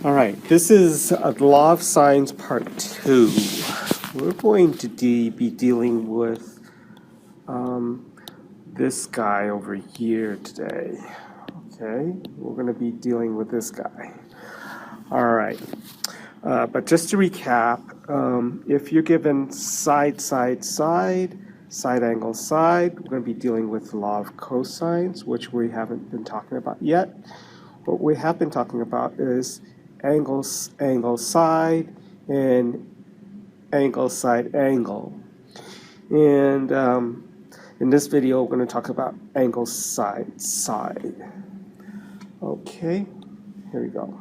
All right, this is Law of Science Part 2. We're going to be dealing with this guy over here today. Okay, we're going to be dealing with this guy. All right, but just to recap, if you're given side, angle, side, we're going to be dealing with the law of cosines, which we haven't been talking about yet. What we have been talking about is angle, side, and angle, side, angle. And in this video, we're going to talk about angle, side, side. Okay, here we go.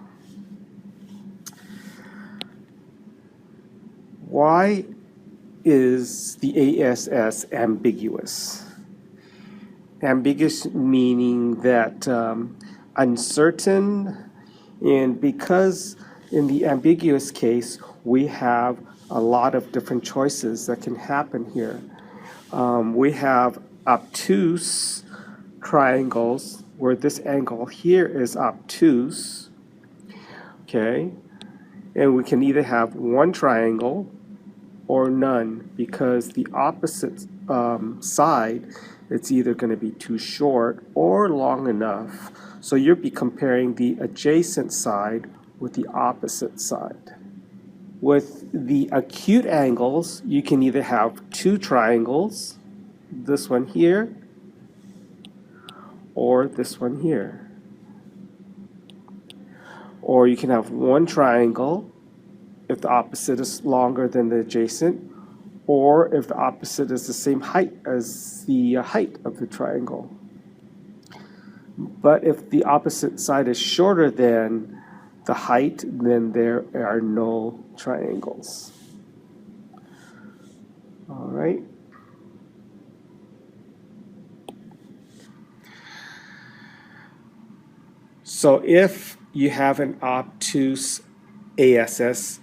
Why is the ASS ambiguous? Ambiguous meaning that uncertain, and because in the ambiguous case we have a lot of different choices that can happen here. We have obtuse triangles where this angle here is obtuse, okay, and we can either have one triangle or none, because the opposite side, it's either going to be too short or long enough. So you'll be comparing the adjacent side with the opposite side. With the acute angles, you can either have two triangles, this one here, or this one here. Or you can have one triangle if the opposite is longer than the adjacent, or if the opposite is the same height as the height of the triangle. But if the opposite side is shorter than the height, then there are no triangles. All right. So if you have an obtuse ASS,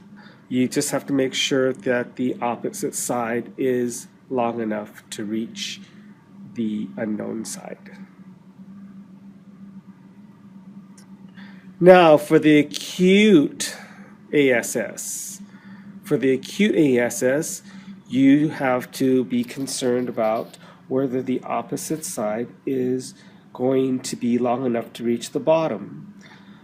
you just have to make sure that the opposite side is long enough to reach the unknown side. Now for the acute ASS. For the acute ASS, you have to be concerned about whether the opposite side is going to be long enough to reach the bottom.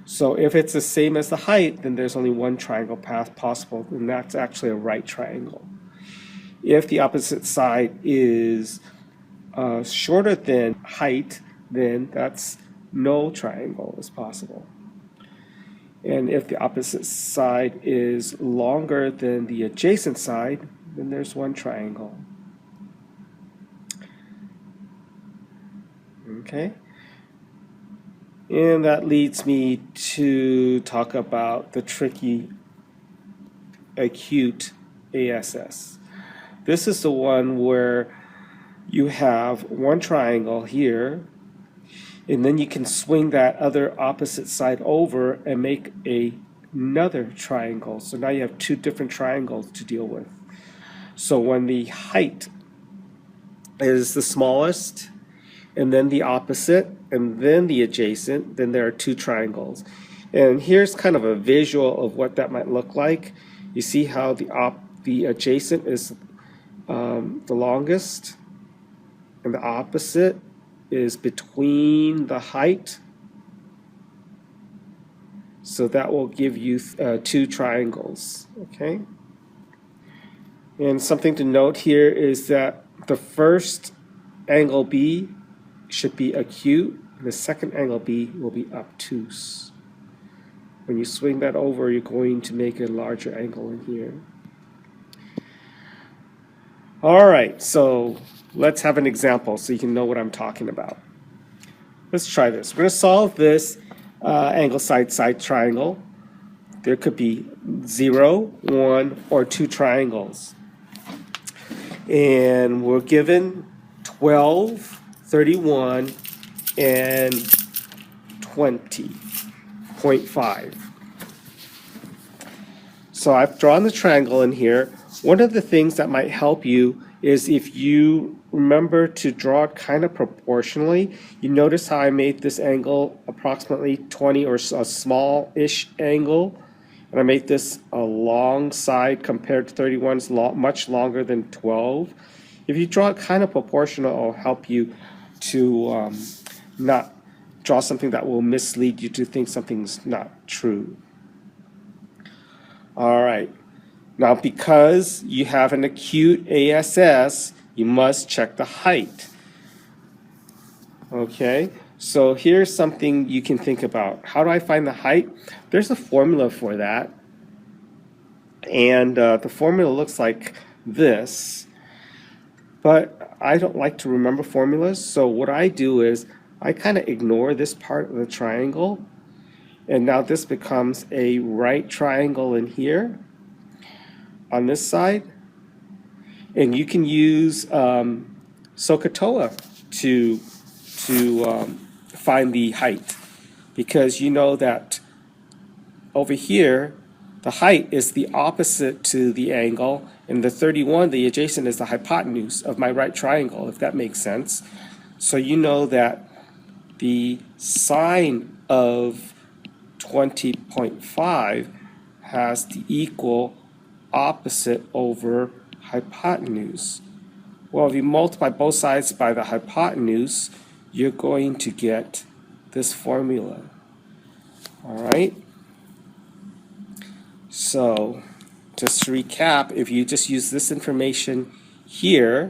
So if it's the same as the height, then there's only one triangle path possible, and that's actually a right triangle. If the opposite side is shorter than height, then that's no triangle is possible. And if the opposite side is longer than the adjacent side, then there's one triangle. Okay? And that leads me to talk about the tricky acute ASS. This is the one where you have one triangle here, and then you can swing that other opposite side over and make another triangle. So now you have two different triangles to deal with. So when the height is the smallest, and then the opposite, and then the adjacent, then there are two triangles. And here's kind of a visual of what that might look like. You see how the adjacent is the longest, and the opposite is between the height. So that will give you two triangles, okay? And something to note here is that the first angle B should be acute, and the second angle B will be obtuse. When you swing that over, you're going to make a larger angle in here. All right, so let's have an example so you can know what I'm talking about. Let's try this. We're going to solve this angle side triangle. There could be 0, 1, or 2 triangles. And we're given 12, 31, and 20.5. So I've drawn the triangle in here. One of the things that might help you is if you remember to draw it kind of proportionally. You notice how I made this angle approximately 20, or a small-ish angle and I make this a long side compared to 31 is much longer than 12. If you draw it kind of proportional, it'll help you to not draw something that will mislead you to think something's not true. All right. Now, because you have an acute ASS, you must check the height. Okay, so here's something you can think about. How do I find the height? There's a formula for that. And the formula looks like this. But I don't like to remember formulas. So what I do is I kind of ignore this part of the triangle. And now this becomes a right triangle in here on this side. And you can use SOHCAHTOA to find the height, because you know that over here the height is the opposite to the angle, and the 31, the adjacent, is the hypotenuse of my right triangle, if that makes sense. So you know that the sine of 20.5 has the equal opposite over hypotenuse. Well, if you multiply both sides by the hypotenuse, you're going to get this formula. All right? So, just to recap, if you just use this information here,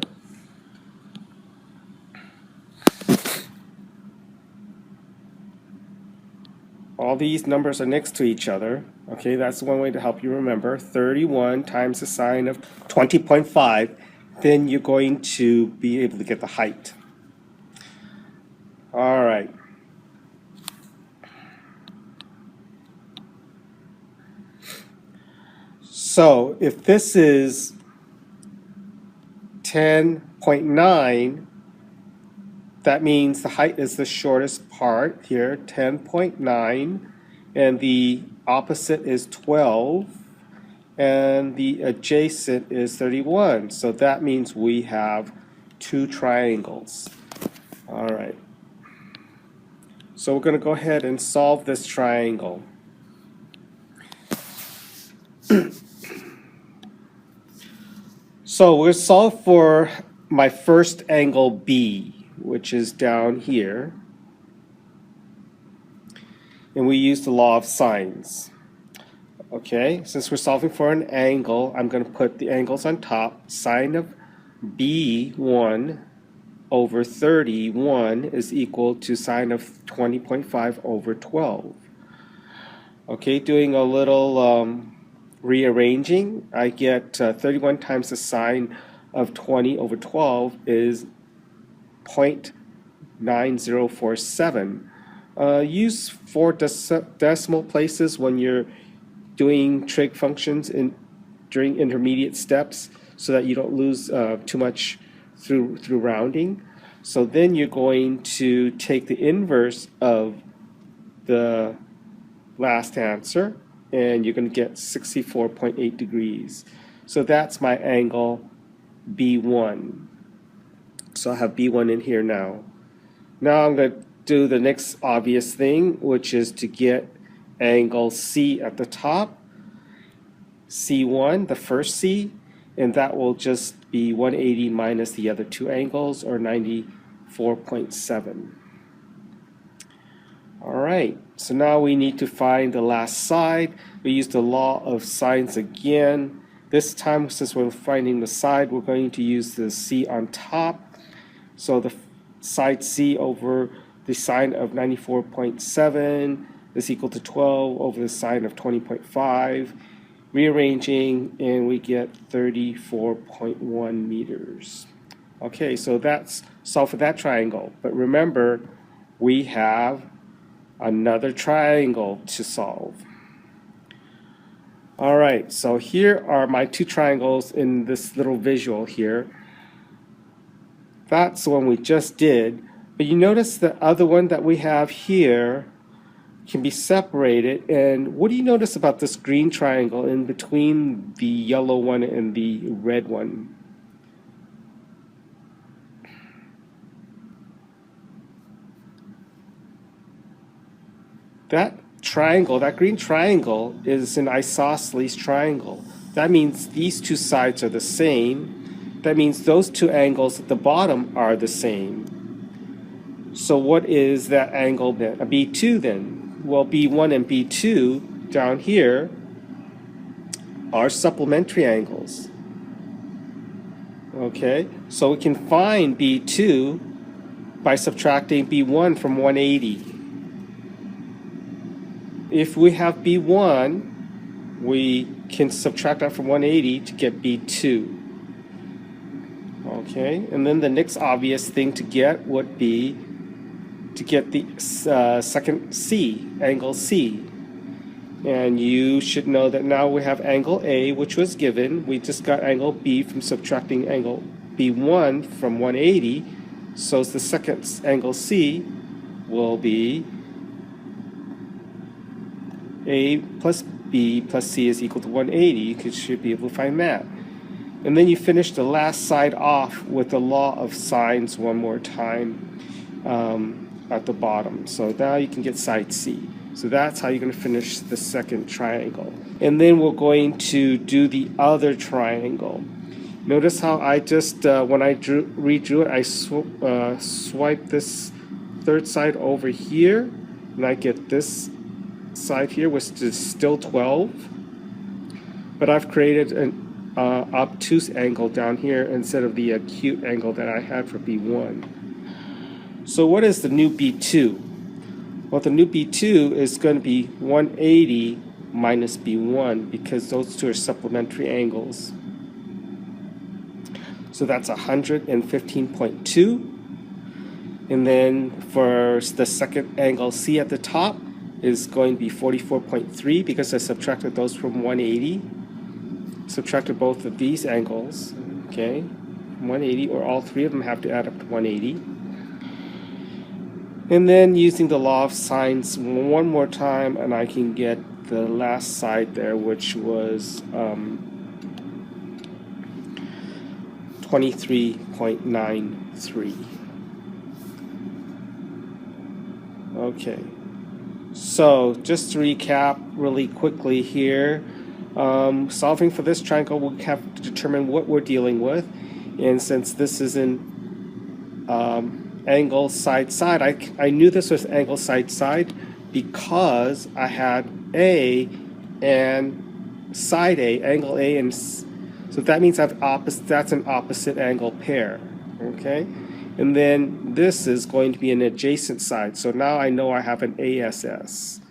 all these numbers are next to each other. Okay, that's one way to help you remember. 31 times the sine of 20.5, then you're going to be able to get the height. All right. So if this is 10.9, that means the height is the shortest part here, 10.9, and the opposite is 12, and the adjacent is 31. So that means we have two triangles. All right. So we're going to go ahead and solve this triangle. So we'll solve for my first angle B, which is down here. And we use the law of sines. Okay, since we're solving for an angle, I'm going to put the angles on top. Sine of B1 over 31 is equal to sine of 20.5 over 12. Okay, doing a little rearranging, I get 31 times the sine of 20 over 12 is 0.9047. Use 4 decimal places when you're doing trig functions during intermediate steps, so that you don't lose too much through rounding. So then you're going to take the inverse of the last answer, and you're going to get 64.8 degrees. So that's my angle B1. So I have B1 in here now. Now I'm going to do the next obvious thing, which is to get angle C at the top, C1, the first C, and that will just be 180 minus the other two angles, or 94.7. All right, so now we need to find the last side. We use the law of sines again. This time, since we're finding the side, we're going to use the C on top. So the side C over the sine of 94.7 is equal to 12 over the sine of 20.5. Rearranging, and we get 34.1 meters. Okay, so that's solved for that triangle. But remember, we have another triangle to solve. All right, so here are my two triangles in this little visual here. That's the one we just did. But you notice the other one that we have here can be separated. And what do you notice about this green triangle in between the yellow one and the red one? That triangle, that green triangle, is an isosceles triangle. That means these two sides are the same. That means those two angles at the bottom are the same. So what is that angle then? A B2 then? Well, B1 and B2 down here are supplementary angles. Okay, so we can find B2 by subtracting B1 from 180. If we have B1, we can subtract that from 180 to get B2. Okay, and then the next obvious thing to get would be to get the second C, angle C. And you should know that now we have angle A, which was given. We just got angle B from subtracting angle B1 from 180. So the second angle C will be A plus B plus C is equal to 180. You should be able to find that. And then you finish the last side off with the law of sines one more time at the bottom. So now you can get side C. So that's how you're going to finish the second triangle. And then we're going to do the other triangle. Notice how I just, when I redrew it, I swipe this third side over here, and I get this side here, which is still 12. But I've created an obtuse angle down here instead of the acute angle that I had for B1. So what is the new B2? Well, the new B2 is going to be 180 minus B1 because those two are supplementary angles. So that's 115.2. And then for the second angle C at the top is going to be 44.3 because I subtracted those from 180. Subtracted both of these angles, okay, 180, or all three of them have to add up to 180. And then using the law of sines one more time, and I can get the last side there, which was 23.93. Okay, so just to recap really quickly here, solving for this triangle, we have to determine what we're dealing with. And since this is in angle side side, I knew this was angle side side because I had A and side A, angle A, and so that means I have that's an opposite angle pair. Okay, and then this is going to be an adjacent side. So now I know I have an ASS.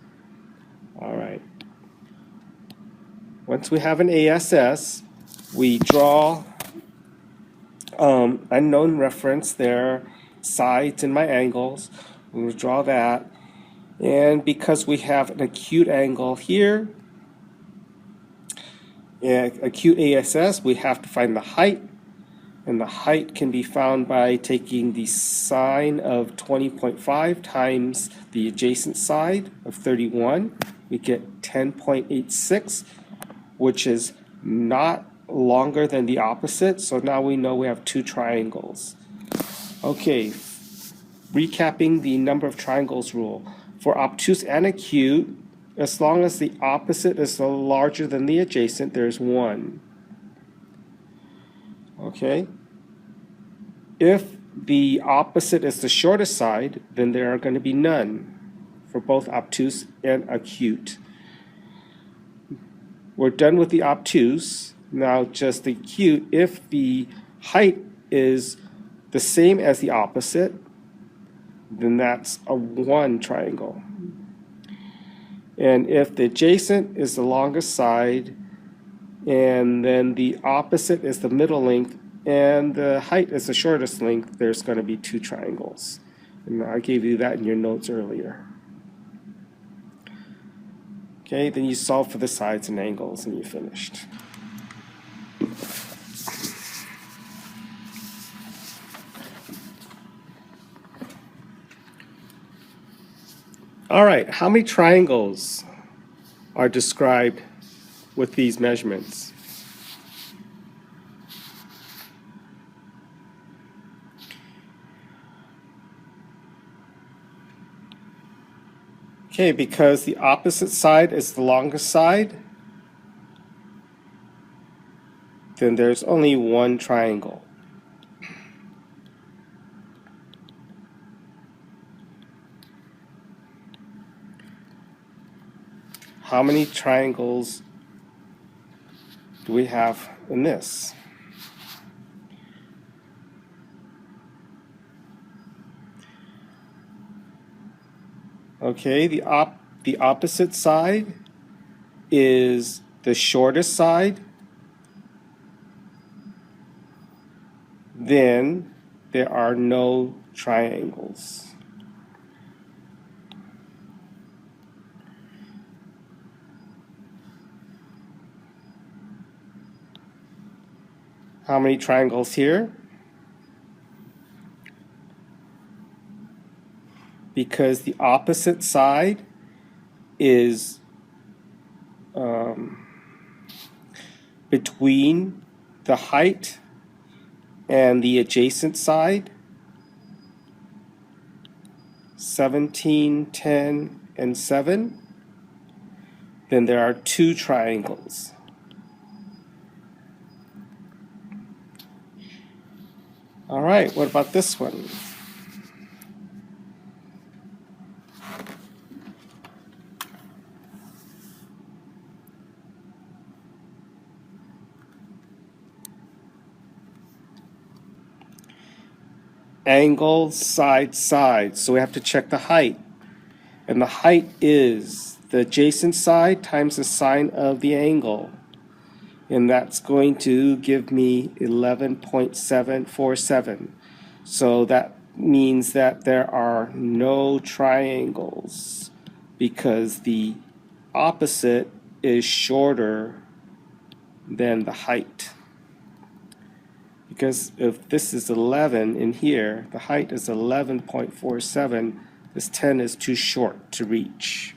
All right. Once we have an ASS, we draw unknown reference there, sides and my angles. We will draw that. And because we have an acute angle here, acute ASS, we have to find the height. And the height can be found by taking the sine of 20.5 times the adjacent side of 31. We get 10.86, which is not longer than the opposite. So now we know we have two triangles. Okay, recapping the number of triangles rule. For obtuse and acute, as long as the opposite is larger than the adjacent, there's one. Okay. If the opposite is the shortest side, then there are going to be none for both obtuse and acute. We're done with the obtuse. Now just the acute. If the height is the same as the opposite, then that's a one triangle. And if the adjacent is the longest side, and then the opposite is the middle length, and the height is the shortest length, there's going to be two triangles. And I gave you that in your notes earlier. Okay, then you solve for the sides and angles and you finished. All right, how many triangles are described with these measurements? Okay, because the opposite side is the longest side, then there's only one triangle. How many triangles do we have in this? Okay, the opposite side is the shortest side. Then there are no triangles. How many triangles here? Because the opposite side is between the height and the adjacent side, 17, 10, and 7, then there are two triangles. All right, what about this one? Angle, side, side. So we have to check the height. And the height is the adjacent side times the sine of the angle. And that's going to give me 11.747. So that means that there are no triangles because the opposite is shorter than the height. Because if this is 11 in here, the height is 11.47, this 10 is too short to reach.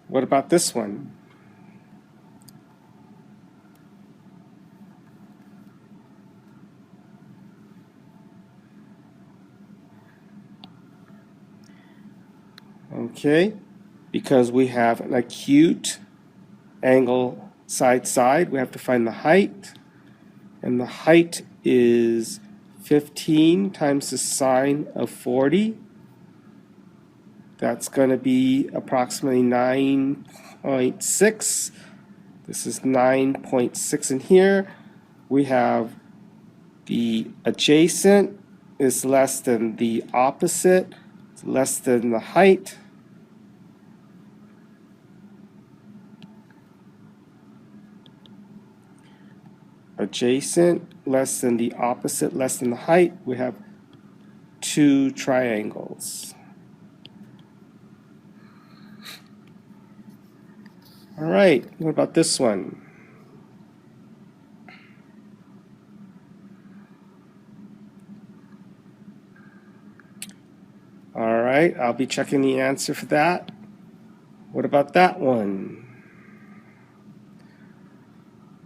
What about this one? Okay, because we have an acute angle side side, we have to find the height, and the height is 15 times the sine of 40. That's going to be approximately 9.6. This is 9.6 in here. We have the adjacent is less than the opposite, it's less than the height. Adjacent less than the opposite, less than the height. We have two triangles. All right, what about this one? All right, I'll be checking the answer for that. What about that one?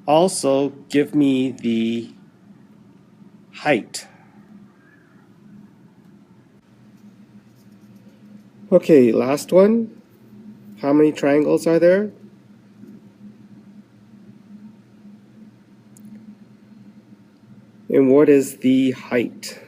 Also, give me the height. Okay, last one. How many triangles are there? And what is the height?